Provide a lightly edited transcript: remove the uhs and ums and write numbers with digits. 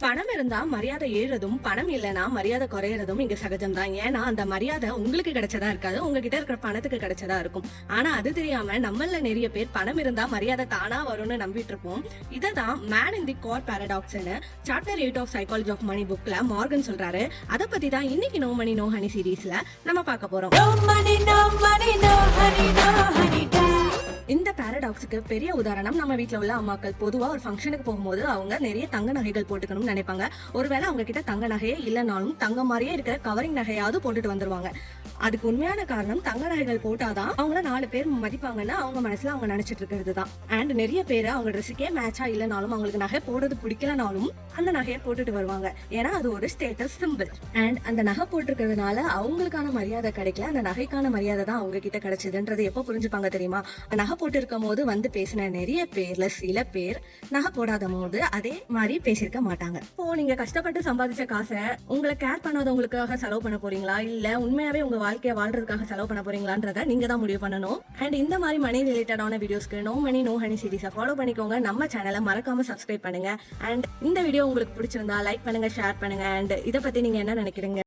பணம் இருந்தா மரியாதை ஏறதும், பணம் இல்லைன்னா மரியாதை குறையறதும் இங்க சகஜம் தான். ஏன்னா அந்த மரியாதை உங்களுக்கு கிடைச்சதா இருக்காது, உங்ககிட்ட இருக்கிற பணத்துக்கு கிடைச்சதா இருக்கும். ஆனா அது தெரியாம நம்மள நிறைய பேர் பணம் இருந்தா மரியாதை தானா வரும்னு நம்பிட்டு இருப்போம். இததான் மேன் இன் தி கார் பாரடாக்ஸ்னு chapter 8 of psychology of money புக்ல மார்கன் சொல்றாரு. அதை பத்தி தான் இன்னைக்கு நோ மணி நோ ஹனி சீரீஸ்ல நம்ம பார்க்க போறோம். இந்த பாரடாக்ஸுக்கு பெரிய உதாரணம் நம்ம வீட்டுல உள்ள அம்மாக்கள். பொதுவா ஒரு ஃபங்க்ஷனுக்கு போகும்போது அவங்க நிறைய தங்க நகைகள் போட்டுக்கணும்னு நினைப்பாங்க. ஒருவேளை அவங்க கிட்ட தங்க நகையே இல்லைனாலும் தங்க மாதிரியே இருக்கிற கவரிங் நகையாவது போட்டுட்டு வந்துருவாங்க. அதுக்கு உண்மையான காரணம் தங்க நகைகள் போட்டாதான் அவங்கள 4 பேர் மதிப்பாங்கன்னு அவங்க மனசுல அவங்க நினைச்சிட்டு இருக்கிறது தான். அண்ட் நிறைய பேர் அவங்க ட்ரெஸ்ஸுக்கே மேட்சா இல்லைனாலும் அவங்களுக்கு நகை போடுறது பிடிக்கலனாலும் அந்த நகையை போட்டுட்டு வருவாங்க. ஏன்னா அது ஒரு ஸ்டேட்டஸ் சிம்பிள். அண்ட் அந்த நகை போட்டிருக்கிறதுனால அவங்களுக்கான மரியாதை கிடைக்கல, அந்த நகைக்கான மரியாதை தான் அவங்க கிட்ட கிடைச்சதுன்றது எப்போ புரிஞ்சுப்பாங்க தெரியுமா? நகை போட்டு இருக்கும் போது வந்து பேசின நிறைய பேர்ல சில பேர் நகை போடாத போது அதே மாதிரி பேசியிருக்க மாட்டாங்க. இப்போ நீங்க கஷ்டப்பட்டு சம்பாதிச்ச காசை உங்களை கேர் பண்ணாதவங்களுக்காக செலவு பண்ண போறீங்களா, இல்ல உண்மையாவே உங்க வாழ்க்கையை வாழ்றதுக்காக செலவு பண்ண போறீங்களான்றத நீங்க தான் முடிவு பண்ணணும். அண்ட் இந்த மாதிரி மணி ரிலேட்டடான வீடியோஸ்க்கு நோ மணி நோ ஹனி சீரீஸை ஃபாலோ பண்ணிக்கோங்க. நம்ம சேனலை மறக்காம சப்ஸ்கிரைப் பண்ணுங்க. அண்ட் இந்த வீடியோ உங்களுக்கு பிடிச்சிருந்தா லைக் பண்ணுங்க, ஷேர் பண்ணுங்க. அண்ட் இதை பத்தி நீங்க என்ன நினைக்கிறீங்க?